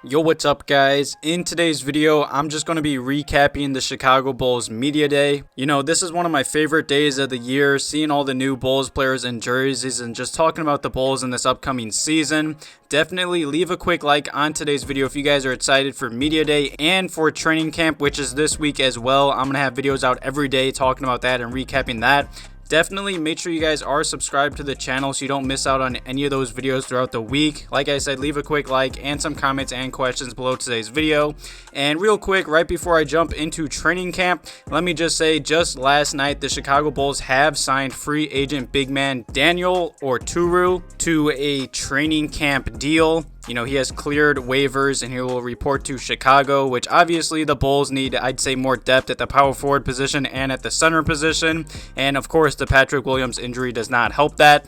Yo, what's up guys? In today's video, I'm just going to be recapping the Chicago Bulls Media Day. You know, this is one of my favorite days of the year, seeing all the new Bulls players and jerseys and just talking about the Bulls in this upcoming season. Definitely leave a quick like on today's video if you guys are excited for Media Day and for training camp, which is this week as well. I'm going to have videos out every day talking about that and recapping that. Definitely make sure you guys are subscribed to the channel so you don't miss out on any of those videos throughout the week. Like I said, leave a quick like and some comments and questions below today's video. And real quick, right before I jump into training camp, let me just say, just last night, the Chicago Bulls have signed free agent big man Daniel Oturu to a training camp deal. You know, he has cleared waivers and he will report to Chicago, which obviously the Bulls need, I'd say, more depth at the power forward position and at the center position. And of course, the Patrick Williams injury does not help that.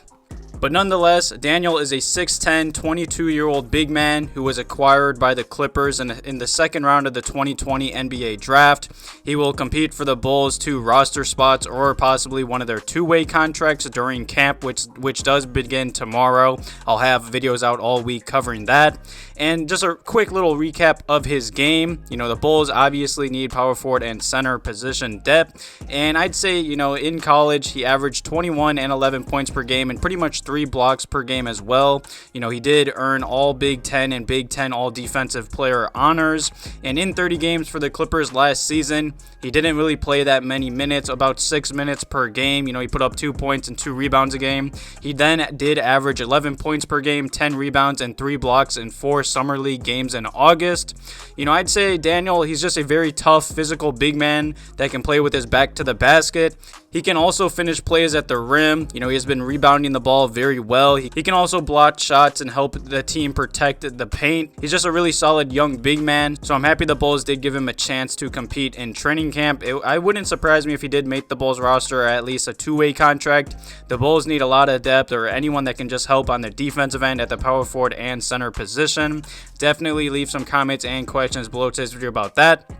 But nonetheless, Daniel is a 6'10", 22-year-old big man who was acquired by the Clippers in the second round of the 2020 NBA draft. He will compete for the Bulls' 2 roster spots or possibly one of their two-way contracts during camp, which does begin tomorrow. I'll have videos out all week covering that. And just a quick little recap of his game. You know, the Bulls obviously need power forward and center position depth. And I'd say, you know, in college, he averaged 21 and 11 points per game and pretty much 3 blocks per game as well. You know, he did earn all Big Ten and Big Ten all defensive player honors. And in 30 games for the Clippers last season, he didn't really play that many minutes, about 6 minutes per game. You know, he put up 2 points and 2 rebounds a game. He then did average 11 points per game, 10 rebounds, and 3 blocks in 4 Summer League games in August. You know, I'd say Daniel, he's just a very tough, physical big man that can play with his back to the basket. He can also finish plays at the rim. You know, he has been rebounding the ball very well. He can also block shots and help the team protect the paint. He's just a really solid young big man. So I'm happy the Bulls did give him a chance to compete in training camp. I wouldn't surprise me if he did make the Bulls roster or at least a two-way contract. The Bulls need a lot of depth or anyone that can just help on the defensive end at the power forward and center position. Definitely leave some comments and questions below today's video about that.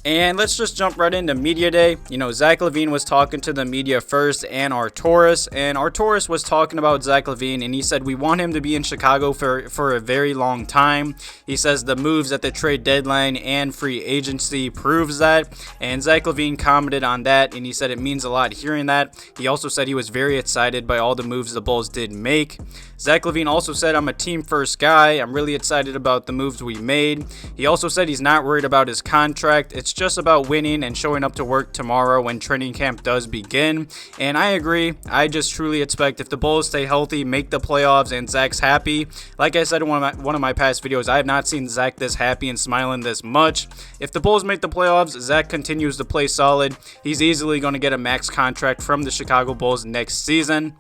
And let's just jump right into Media Day. You know, Zach LaVine was talking to the media first and Arturas. And Arturas was talking about Zach LaVine and he said, we want him to be in Chicago for a very long time. He says the moves at the trade deadline and free agency proves that. And Zach LaVine commented on that and he said it means a lot hearing that. He also said he was very excited by all the moves the Bulls did make. Zach LaVine also said, I'm a team first guy. I'm really excited about the moves we made. He also said he's not worried about his contract. It's just about winning and showing up to work tomorrow when training camp does begin. And I agree. I just truly expect if the Bulls stay healthy, make the playoffs, and Zach's happy. Like I said in one of my past videos, I have not seen Zach this happy and smiling this much. If the Bulls make the playoffs, Zach continues to play solid. He's easily going to get a max contract from the Chicago Bulls next season.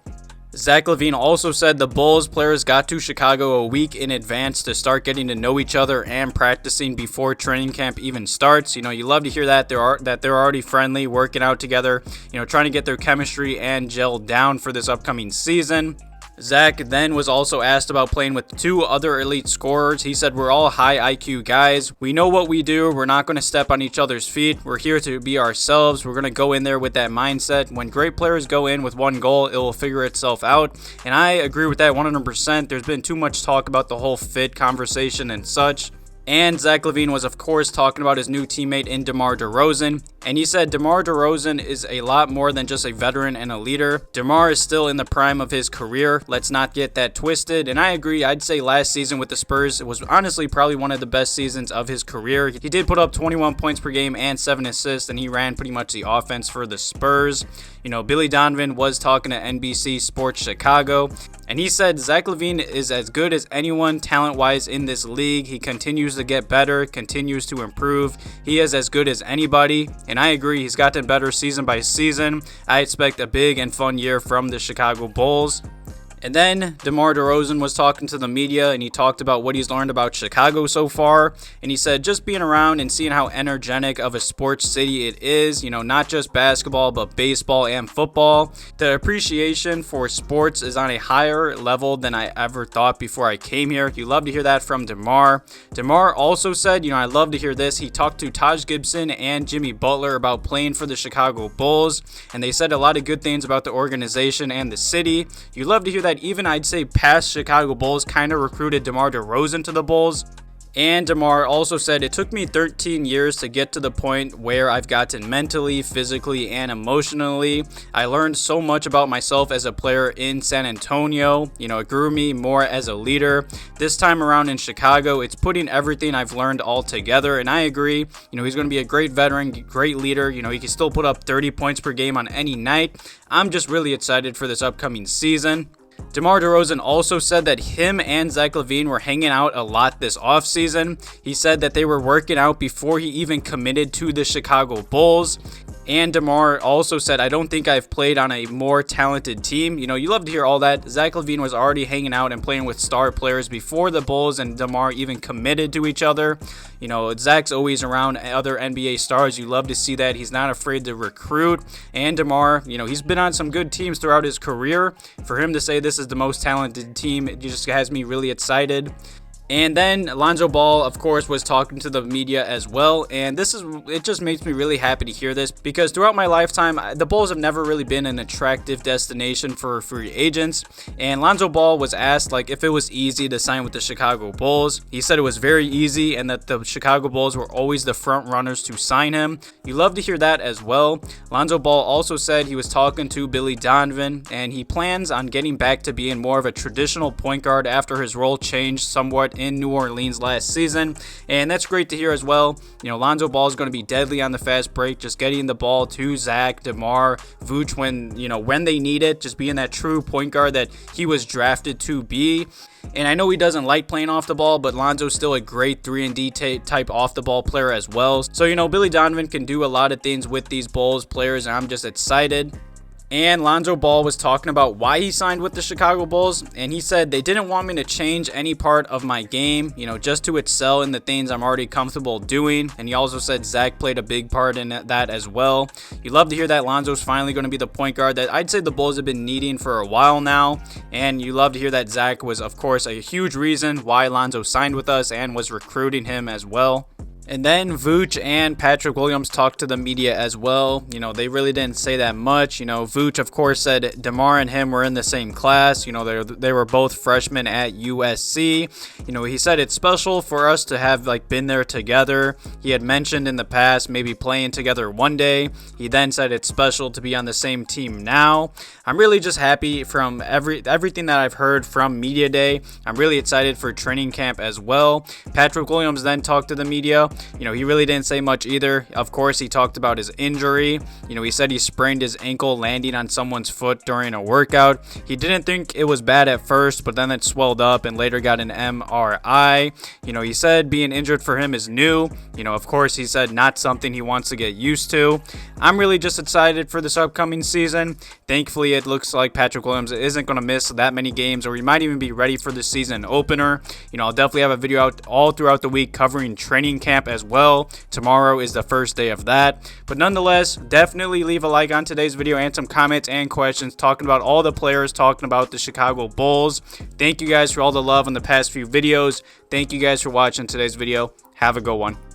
Zach LaVine also said the Bulls players got to Chicago a week in advance to start getting to know each other and practicing before training camp even starts. You know, you love to hear that they're already friendly, working out together, you know, trying to get their chemistry and gel down for this upcoming season. Zach then was also asked about playing with 2 other elite scorers. He said, we're all high IQ guys. We know what we do. We're not going to step on each other's feet. We're here to be ourselves. We're going to go in there with that mindset. When great players go in with one goal, it will figure itself out. And I agree with that 100%. There's been too much talk about the whole fit conversation and such. And Zach LaVine was, of course, talking about his new teammate in DeMar DeRozan. And he said DeMar DeRozan is a lot more than just a veteran and a leader. DeMar is still in the prime of his career. Let's not get that twisted. And I agree. I'd say last season with the Spurs, it was honestly probably one of the best seasons of his career. He did put up 21 points per game and 7 assists, and he ran pretty much the offense for the Spurs. You know, Billy Donovan was talking to NBC Sports Chicago, and he said Zach LaVine is as good as anyone talent-wise in this league. He continues to get better, continues to improve. He is as good as anybody, and I agree. He's gotten better season by season. I expect a big and fun year from the Chicago Bulls. And then DeMar DeRozan was talking to the media, and he talked about what he's learned about Chicago so far. And he said just being around and seeing how energetic of a sports city it is, you know, not just basketball, but baseball and football. The appreciation for sports is on a higher level than I ever thought before I came here. You love to hear that from DeMar. DeMar also said, you know, I love to hear this. He talked to Taj Gibson and Jimmy Butler about playing for the Chicago Bulls, and they said a lot of good things about the organization and the city. You love to hear that even I'd say past Chicago Bulls kind of recruited DeMar DeRozan to the Bulls. And DeMar also said, "It took me 13 years to get to the point where I've gotten mentally, physically, and emotionally. I learned so much about myself as a player in San Antonio. It grew me more as a leader. This time around in Chicago, it's putting everything I've learned all together." And I agree. He's going to be a great veteran, great leader. He can still put up 30 points per game on any night. I'm just really excited for this upcoming season. DeMar DeRozan also said that him and Zach LaVine were hanging out a lot this offseason. He said that they were working out before he even committed to the Chicago Bulls. And DeMar also said, "I don't think I've played on a more talented team." You love to hear all that. Zach LaVine was already hanging out and playing with star players before the Bulls and DeMar even committed to each other. Zach's always around other NBA stars. You love to see that. He's not afraid to recruit. And DeMar, he's been on some good teams throughout his career. For him to say this is the most talented team, it just has me really excited. And then Lonzo Ball, of course, was talking to the media as well. And it just makes me really happy to hear this, because throughout my lifetime, the Bulls have never really been an attractive destination for free agents. And Lonzo Ball was asked if it was easy to sign with the Chicago Bulls. He said it was very easy and that the Chicago Bulls were always the front runners to sign him. You love to hear that as well. Lonzo Ball also said he was talking to Billy Donovan, and he plans on getting back to being more of a traditional point guard after his role changed somewhat in New Orleans last season, and that's great to hear as well. Lonzo Ball is going to be deadly on the fast break, just getting the ball to Zach, DeMar, Vuce when they need it, just being that true point guard that he was drafted to be. And I know he doesn't like playing off the ball, but Lonzo's still a great 3-and-D type off the ball player as well. So Billy Donovan can do a lot of things with these Bulls players, and I'm just excited. And Lonzo Ball was talking about why he signed with the Chicago Bulls, and he said, "They didn't want me to change any part of my game, just to excel in the things I'm already comfortable doing." And he also said Zach played a big part in that as well. You love to hear that Lonzo's finally going to be the point guard that I'd say the Bulls have been needing for a while now. And you love to hear that Zach was, of course, a huge reason why Lonzo signed with us and was recruiting him as well. And then Vuce and Patrick Williams talked to the media as well. They really didn't say that much. Vuce, of course, said DeMar and him were in the same class. They were both freshmen at USC. He said it's special for us to have been there together. He had mentioned in the past maybe playing together one day. He then said it's special to be on the same team now. I'm really just happy from everything that I've heard from Media Day. I'm really excited for training camp as well. Patrick Williams then talked to the media. He really didn't say much either. Of course, he talked about his injury. He said he sprained his ankle landing on someone's foot during a workout. He didn't think it was bad at first, but then it swelled up and later got an MRI. He said being injured for him is new. Of course, he said not something he wants to get used to. I'm really just excited for this upcoming season. Thankfully, it looks like Patrick Williams isn't going to miss that many games, or he might even be ready for the season opener. I'll definitely have a video out all throughout the week covering training camp as well. Tomorrow is the first day of that. But nonetheless, definitely leave a like on today's video and some comments and questions talking about all the players, talking about the Chicago Bulls. Thank you guys for all the love on the past few videos. Thank you guys for watching today's video. Have a good one.